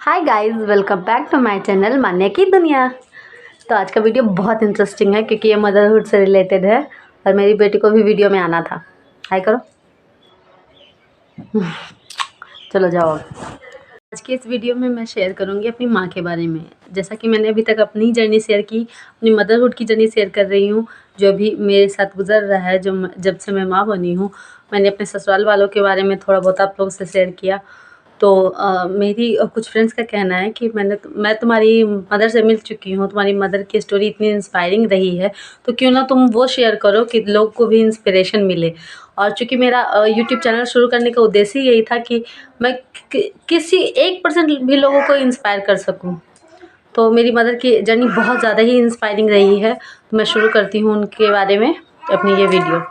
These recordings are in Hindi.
Hi guys, welcome back to my channel Manya की दुनिया। तो आज का वीडियो बहुत इंटरेस्टिंग है क्योंकि ये मदरहुड से रिलेटेड है और मेरी बेटी को भी वीडियो में आना था। हाय करो। चलो जाओ। आज की इस वीडियो में मैं शेयर करूंगी अपनी माँ के बारे में। जैसा कि मैंने अभी तक अपनी जर्नी शेयर की, अपनी मदरहुड की जर्नी शेयर कर रही हूँ, जो अभी मेरे साथ गुजर रहा है, जब से मैं माँ बनी हूँ। मैंने अपने ससुराल वालों के बारे में थोड़ा बहुत आप लोगों से शेयर किया। तो मेरी कुछ फ्रेंड्स का कहना है कि मैं तुम्हारी मदर से मिल चुकी हूँ, तुम्हारी मदर की स्टोरी इतनी इंस्पायरिंग रही है, तो क्यों ना तुम वो शेयर करो कि लोग को भी इंस्पिरेशन मिले। और चूँकि मेरा यूट्यूब चैनल शुरू करने का उद्देश्य यही था कि मैं किसी 1% भी लोगों को इंस्पायर कर सकूँ। तो मेरी मदर की जर्नी बहुत ज़्यादा ही इंस्पायरिंग रही है, तो मैं शुरू करती हूँ उनके बारे में अपनी ये वीडियो।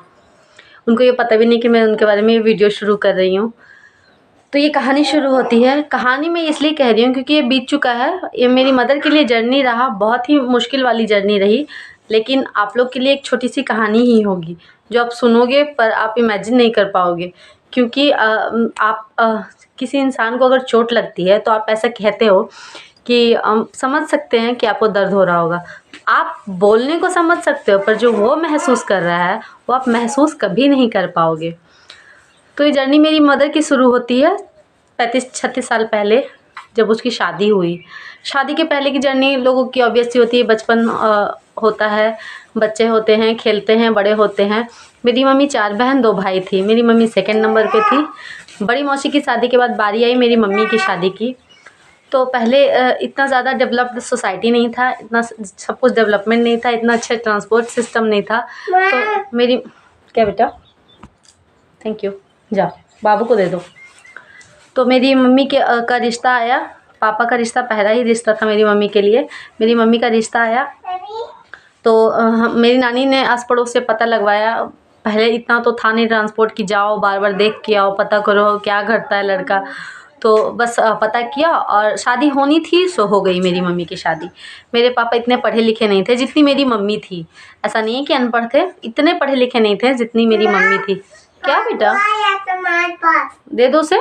उनको ये पता भी नहीं कि मैं उनके बारे में ये वीडियो शुरू कर रही हूँ। तो ये कहानी शुरू होती है। कहानी मैं इसलिए कह रही हूँ क्योंकि ये बीत चुका है। ये मेरी मदर के लिए जर्नी रहा, बहुत ही मुश्किल वाली जर्नी रही, लेकिन आप लोग के लिए एक छोटी सी कहानी ही होगी जो आप सुनोगे पर आप इमेजिन नहीं कर पाओगे। क्योंकि आप किसी इंसान को अगर चोट लगती है तो आप ऐसा कहते हो कि समझ सकते हैं कि आपको दर्द हो रहा होगा। आप बोलने को समझ सकते हो, पर जो वो महसूस कर रहा है वो आप महसूस कभी नहीं कर पाओगे। तो ये जर्नी मेरी मदर की शुरू होती है 35-36 साल पहले, जब उसकी शादी हुई। शादी के पहले की जर्नी लोगों की ऑब्वियस सी होती है। बचपन होता है, बच्चे होते हैं, खेलते हैं, बड़े होते हैं। मेरी मम्मी 4 बहन 2 भाई थी। मेरी मम्मी सेकंड नंबर पे थी। बड़ी मौसी की शादी के बाद बारी आई मेरी मम्मी की शादी की। तो पहले इतना ज़्यादा डेवलप्ड सोसाइटी नहीं था, इतना सब कुछ डेवलपमेंट नहीं था, इतना अच्छा ट्रांसपोर्ट सिस्टम नहीं था। तो मेरी क्या बेटा, थैंक यू, जाओ बाबू को दे दो। तो मेरी मम्मी के का रिश्ता आया। पापा का रिश्ता पहला ही रिश्ता था मेरी मम्मी के लिए। मेरी मम्मी का रिश्ता आया तो मेरी नानी ने आस पड़ोस से पता लगवाया। पहले इतना तो था नहीं ट्रांसपोर्ट की जाओ बार बार देख के आओ, पता करो क्या करता है लड़का। तो बस पता किया और शादी होनी थी, सो हो गई मेरी मम्मी की शादी। मेरे पापा इतने पढ़े लिखे नहीं थे जितनी मेरी मम्मी थी। ऐसा नहीं है कि अनपढ़ थे, इतने पढ़े लिखे नहीं थे जितनी मेरी मम्मी थी। क्या बेटा, दे दो उसे।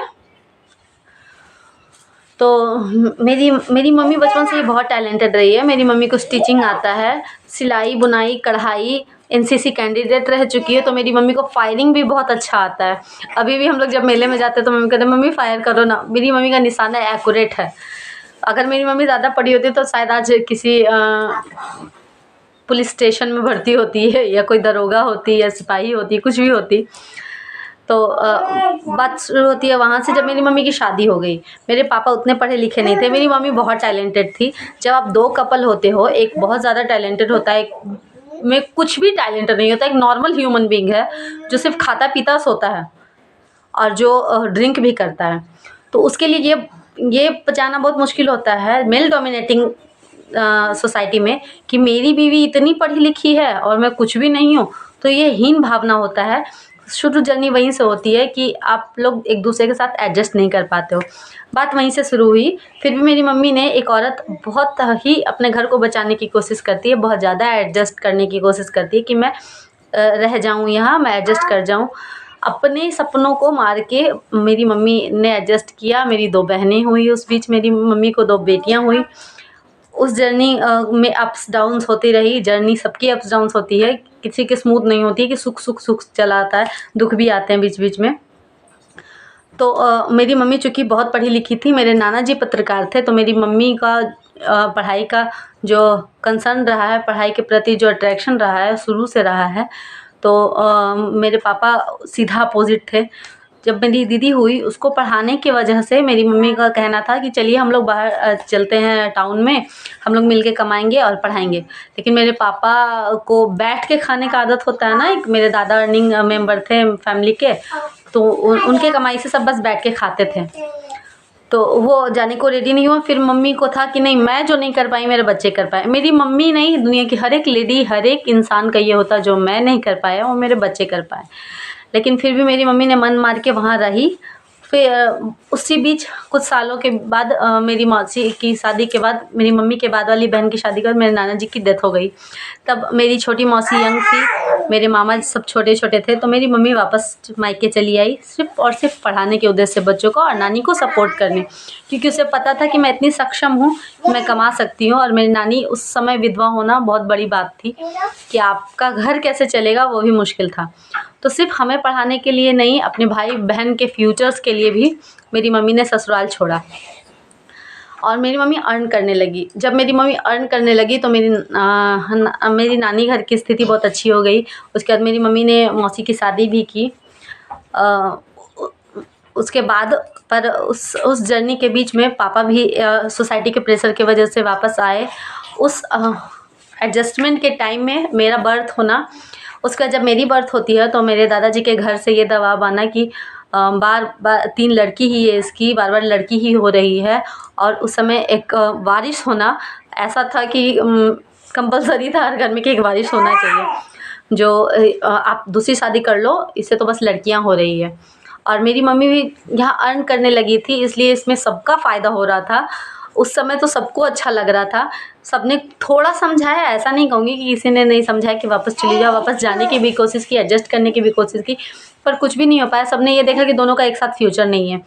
तो मेरी मेरी मम्मी बचपन से ही बहुत टैलेंटेड रही है। मेरी मम्मी को स्टिचिंग आता है, सिलाई बुनाई कढ़ाई, एनसीसी कैंडिडेट रह चुकी है। तो मेरी मम्मी को फायरिंग भी बहुत अच्छा आता है। अभी भी हम लोग जब मेले में जाते हैं तो मम्मी कहते हैं मम्मी फायर करो ना। मेरी मम्मी का निशाना एक्यूरेट है। अगर मेरी मम्मी ज़्यादा पढ़ी होती तो शायद आज किसी पुलिस स्टेशन में भर्ती होती है, या कोई दरोगा होती, या सिपाही होती, कुछ भी होती। तो बात शुरू होती है वहाँ से, जब मेरी मम्मी की शादी हो गई। मेरे पापा उतने पढ़े लिखे नहीं थे, मेरी मम्मी बहुत टैलेंटेड थी। जब आप 2 कपल होते हो, एक बहुत ज़्यादा टैलेंटेड होता है, एक में कुछ भी टैलेंटेड नहीं होता, एक नॉर्मल ह्यूमन बीइंग है जो सिर्फ खाता पीता सोता है और जो ड्रिंक भी करता है। तो उसके लिए ये पचाना बहुत मुश्किल होता है मेल डोमिनेटिंग सोसाइटी में कि मेरी बीवी इतनी पढ़ी लिखी है और मैं कुछ भी नहीं हूँ। तो ये हीन भावना होता है। शुरू जर्नी वहीं से होती है कि आप लोग एक दूसरे के साथ एडजस्ट नहीं कर पाते हो। बात वहीं से शुरू हुई। फिर भी मेरी मम्मी ने, एक औरत बहुत ही अपने घर को बचाने की कोशिश करती है, बहुत ज़्यादा एडजस्ट करने की कोशिश करती है कि मैं रह जाऊँ यहाँ, मैं एडजस्ट कर जाऊँ। अपने सपनों को मार के मेरी मम्मी ने एडजस्ट किया। मेरी 2 बहनें हुई, उस बीच मेरी मम्मी को 2 बेटियाँ हुई। उस जर्नी में अप्स डाउन्स होती रही। जर्नी सबकी अप्स डाउन्स होती है, किसी की स्मूथ नहीं होती कि सुख सुख सुख चला आता है, दुख भी आते हैं बीच बीच में। तो मेरी मम्मी चूँकि बहुत पढ़ी लिखी थी, मेरे नाना जी पत्रकार थे, तो मेरी मम्मी का पढ़ाई का जो कंसर्न रहा है, पढ़ाई के प्रति जो अट्रैक्शन रहा है, शुरू से रहा है। तो मेरे पापा सीधा अपोजिट थे। जब मेरी दीदी हुई, उसको पढ़ाने की वजह से मेरी मम्मी का कहना था कि चलिए हम लोग बाहर चलते हैं टाउन में, हम लोग मिल के कमाएंगे और पढ़ाएंगे। लेकिन मेरे पापा को बैठ के खाने का आदत होता है ना, एक मेरे दादा अर्निंग मेंबर थे फैमिली के, तो उनके कमाई से सब बस बैठ के खाते थे। तो वो जाने को रेडी नहीं हुआ। फिर मम्मी को था कि नहीं, मैं जो नहीं कर पाई मेरे बच्चे कर पाए। मेरी मम्मी नहीं, दुनिया की हर एक लेडी, हर एक इंसान का ये होता, जो मैं नहीं कर पाया वो मेरे बच्चे कर पाए। लेकिन फिर भी मेरी मम्मी ने मन मार के वहाँ रही। फिर उसी बीच कुछ सालों के बाद मेरी मौसी की शादी के बाद, मेरी मम्मी के बाद वाली बहन की शादी के बाद मेरे नाना जी की डेथ हो गई। तब मेरी छोटी मौसी यंग थी, मेरे मामा सब छोटे छोटे थे, तो मेरी मम्मी वापस मायके चली आई सिर्फ और सिर्फ पढ़ाने के उद्देश्य से बच्चों को और नानी को सपोर्ट करने, क्योंकि उसे पता था कि मैं इतनी सक्षम हूँ कि मैं कमा सकती हूँ। और मेरी नानी उस समय विधवा होना बहुत बड़ी बात थी कि आपका घर कैसे चलेगा वो भी मुश्किल था। तो सिर्फ हमें पढ़ाने के लिए नहीं, अपने भाई बहन के फ्यूचर्स के लिए भी मेरी मम्मी ने ससुराल छोड़ा और मेरी मम्मी अर्न करने लगी। जब मेरी मम्मी अर्न करने लगी तो मेरी नानी घर की स्थिति बहुत अच्छी हो गई। उसके बाद मेरी मम्मी ने मौसी की शादी भी की। उसके बाद पर उस जर्नी के बीच में पापा भी सोसाइटी के प्रेशर की वजह से वापस आए। उस एडजस्टमेंट के टाइम में मेरा बर्थ होना, उसका जब मेरी बर्थ होती है तो मेरे दादाजी के घर से ये दबाव आना कि बार बार 3 लड़की ही है इसकी, बार बार लड़की ही हो रही है। और उस समय एक वारिस होना ऐसा था कि कंपलसरी था हर घर में कि एक वारिस होना चाहिए, जो आप दूसरी शादी कर लो, इससे तो बस लड़कियां हो रही है। और मेरी मम्मी भी यहाँ अर्न करने लगी थी, इसलिए इसमें सबका फ़ायदा हो रहा था। उस समय तो सबको अच्छा लग रहा था, सबने थोड़ा समझाया, ऐसा नहीं कहूँगी कि किसी ने नहीं समझाया कि वापस चली जाओ। वापस जाने की भी कोशिश की, एडजस्ट करने की भी कोशिश की, पर कुछ भी नहीं हो पाया। सबने ये देखा कि दोनों का एक साथ फ्यूचर नहीं है।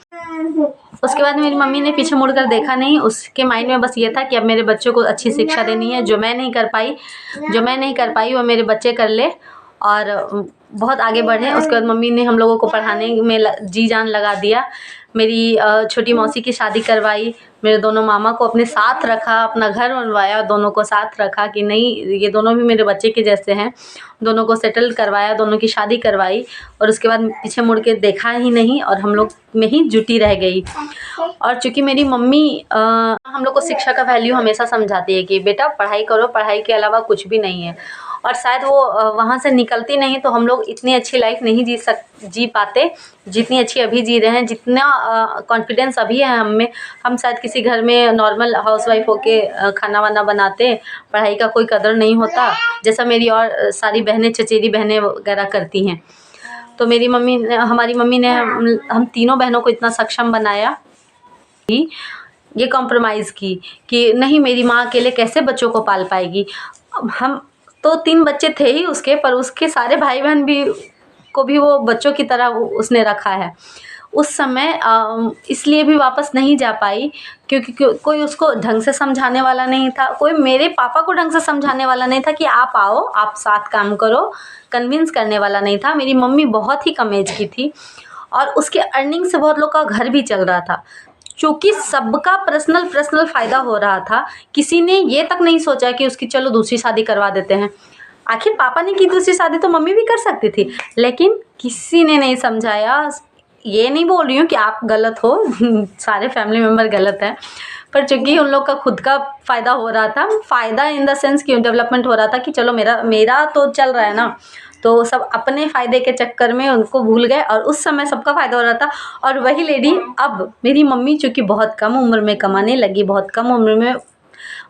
उसके बाद मेरी मम्मी ने पीछे मुड़कर देखा नहीं, उसके माइंड में बस ये था कि अब मेरे बच्चों को अच्छी शिक्षा देनी है। जो मैं नहीं कर पाई वो मेरे बच्चे कर ले और बहुत आगे बढ़े। उसके बाद मम्मी ने हम लोगों को पढ़ाने में जी जान लगा दिया। मेरी छोटी मौसी की शादी करवाई, मेरे दोनों मामा को अपने साथ रखा, अपना घर बनवाया, दोनों को साथ रखा कि नहीं ये दोनों भी मेरे बच्चे के जैसे हैं। दोनों को सेटल करवाया, दोनों की शादी करवाई और उसके बाद पीछे मुड़ के देखा ही नहीं और हम लोग में ही जुटी रह गई। और चूँकि मेरी मम्मी हम लोग को शिक्षा का वैल्यू हमेशा समझाती है कि बेटा पढ़ाई करो, पढ़ाई के अलावा कुछ भी नहीं है। और शायद वो वहाँ से निकलती नहीं तो हम लोग इतनी अच्छी लाइफ नहीं जी पाते जितनी अच्छी अभी जी रहे हैं। जितना कॉन्फिडेंस अभी है हम में, हम शायद किसी घर में नॉर्मल हाउसवाइफ होके खाना वाना बनाते, पढ़ाई का कोई कदर नहीं होता, जैसा मेरी और सारी बहनें, चचेरी बहनें वगैरह करती हैं। तो हमारी मम्मी ने हम तीनों बहनों को इतना सक्षम बनाया कि ये कॉम्प्रोमाइज़ की कि नहीं मेरी माँ अकेले कैसे बच्चों को पाल पाएगी। हम तो 3 बच्चे थे ही उसके, पर उसके सारे भाई बहन भी को भी वो बच्चों की तरह उसने रखा है। उस समय इसलिए भी वापस नहीं जा पाई क्योंकि कोई उसको ढंग से समझाने वाला नहीं था, कोई मेरे पापा को ढंग से समझाने वाला नहीं था कि आप आओ, आप साथ काम करो, कन्विंस करने वाला नहीं था। मेरी मम्मी बहुत ही कम एज की थी और उसके अर्निंग से बहुत लोग का घर भी चल रहा था। चूँकि सबका पर्सनल फ़ायदा हो रहा था, किसी ने ये तक नहीं सोचा कि उसकी चलो दूसरी शादी करवा देते हैं। आखिर पापा ने की दूसरी शादी तो मम्मी भी कर सकती थी, लेकिन किसी ने नहीं समझाया। ये नहीं बोल रही हूँ कि आप गलत हो सारे फैमिली मेम्बर गलत हैं, पर चूँकि उन लोग का खुद का फ़ायदा हो रहा था, फ़ायदा इन द सेंस कि डेवलपमेंट हो रहा था कि चलो मेरा तो चल रहा है ना, तो सब अपने फ़ायदे के चक्कर में उनको भूल गए और उस समय सबका फ़ायदा हो रहा था। और वही लेडी अब मेरी मम्मी चूँकि बहुत कम उम्र में कमाने लगी, बहुत कम उम्र में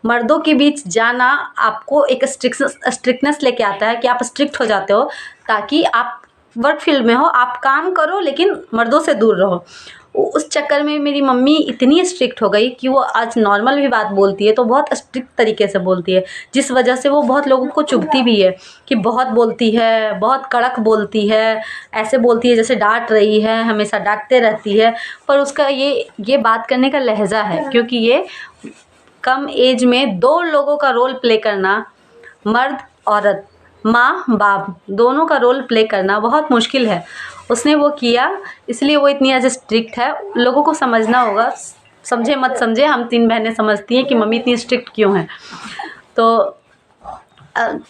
मर्दों के बीच जाना आपको एक स्ट्रिक्टनेस लेके आता है कि आप स्ट्रिक्ट हो जाते हो ताकि आप वर्क फील्ड में हो, आप काम करो लेकिन मर्दों से दूर रहो। उस चक्कर में मेरी मम्मी इतनी स्ट्रिक्ट हो गई कि वो आज नॉर्मल भी बात बोलती है तो बहुत स्ट्रिक्ट तरीके से बोलती है, जिस वजह से वो बहुत लोगों को चुभती भी है कि बहुत बोलती है, बहुत कड़क बोलती है, ऐसे बोलती है जैसे डांट रही है, हमेशा डांटते रहती है। पर उसका ये बात करने का लहजा है, क्योंकि ये कम एज में 2 लोगों का रोल प्ले करना, मर्द औरत, माँ बाप दोनों का रोल प्ले करना बहुत मुश्किल है। उसने वो किया, इसलिए वो इतनी आज स्ट्रिक्ट है। लोगों को समझना होगा, समझे मत समझे, हम 3 बहनें समझती हैं कि मम्मी इतनी स्ट्रिक्ट क्यों है। तो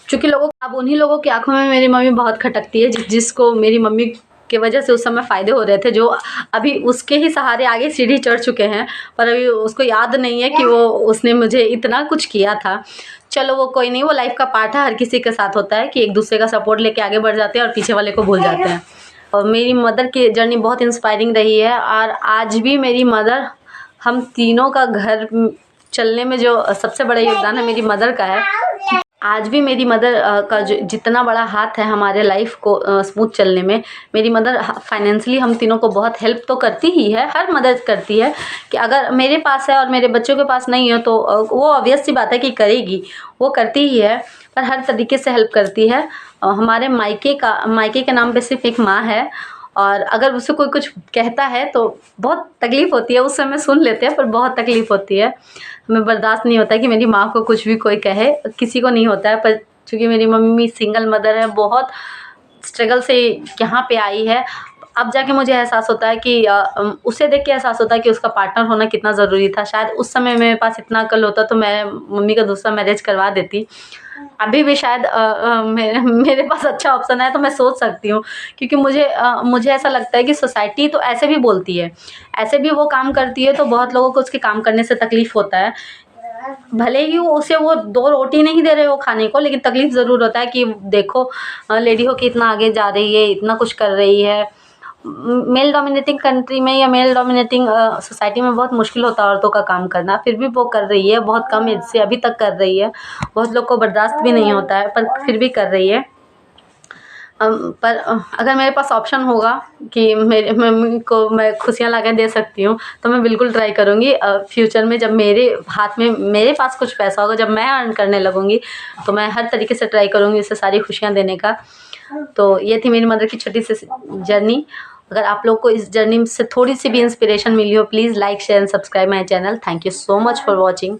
चूँकि अब उन्हीं लोगों की आंखों में मेरी मम्मी बहुत खटकती है जिसको मेरी मम्मी की वजह से उस समय फ़ायदे हो रहे थे, जो अभी उसके ही सहारे आगे सीढ़ी चढ़ चुके हैं, पर अभी उसको याद नहीं है कि उसने मुझे इतना कुछ किया था। चलो वो कोई नहीं, वो लाइफ का पार्ट है, हर किसी के साथ होता है कि एक दूसरे का सपोर्ट लेके आगे बढ़ जाते हैं और पीछे वाले को भूल जाते हैं। और मेरी मदर की जर्नी बहुत इंस्पायरिंग रही है और आज भी मेरी मदर, हम तीनों का घर चलने में जो सबसे बड़ा योगदान है मेरी मदर का है। आज भी मेरी मदर का जो जितना बड़ा हाथ है हमारे लाइफ को स्मूथ चलने में, मेरी मदर फाइनेंशियली हम तीनों को बहुत हेल्प तो करती ही है, हर मदद करती है कि अगर मेरे पास है और मेरे बच्चों के पास नहीं है तो वो ऑब्वियस सी बात है कि करेगी, वो करती ही है, पर हर तरीके से हेल्प करती है। हमारे मायके के नाम पे सिर्फ एक माँ है, और अगर उससे कोई कुछ कहता है तो बहुत तकलीफ़ होती है। उस समय सुन लेते हैं पर बहुत तकलीफ़ होती है, हमें बर्दाश्त नहीं होता है कि मेरी माँ को कुछ भी कोई कहे, किसी को नहीं होता है। पर चूँकि मेरी मम्मी सिंगल मदर है, बहुत स्ट्रगल से यहाँ पे आई है, अब जाके मुझे एहसास होता है कि उसे देख के एहसास होता है कि उसका पार्टनर होना कितना ज़रूरी था। शायद उस समय मेरे पास इतना अक्ल होता तो मैं मम्मी का दूसरा मैरिज करवा देती। अभी भी शायद मेरे पास अच्छा ऑप्शन है तो मैं सोच सकती हूँ, क्योंकि मुझे ऐसा लगता है कि सोसाइटी तो ऐसे भी बोलती है, ऐसे भी वो काम करती है तो बहुत लोगों को उसके काम करने से तकलीफ़ होता है। भले ही उसे वो 2 रोटी नहीं दे रहे हो खाने को, लेकिन तकलीफ़ ज़रूर होता है कि देखो लेडी हो के इतना आगे जा रही है, इतना कुछ कर रही है। मेल डोमिनेटिंग कंट्री में या मेल डोमिनेटिंग सोसाइटी में बहुत मुश्किल होता है औरतों का काम करना, फिर भी वो कर रही है, बहुत कम एज से अभी तक कर रही है। बहुत लोग को बर्दाश्त भी नहीं होता है पर फिर भी कर रही है। पर अगर मेरे पास ऑप्शन होगा कि मेरे मम्मी को मैं खुशियाँ ला के दे सकती हूँ तो मैं बिल्कुल ट्राई करूँगी। फ्यूचर में जब मेरे हाथ में मेरे पास कुछ पैसा होगा, जब मैं अर्न करने लगूँगी तो मैं हर तरीके से ट्राई करूँगी उसे सारी खुशियाँ देने का। तो ये थी मेरी मदर की छोटी सी जर्नी। अगर आप लोग को इस जर्नी से थोड़ी सी भी इंस्पिरेशन मिली हो, please like share and subscribe my channel. Thank you so much for watching.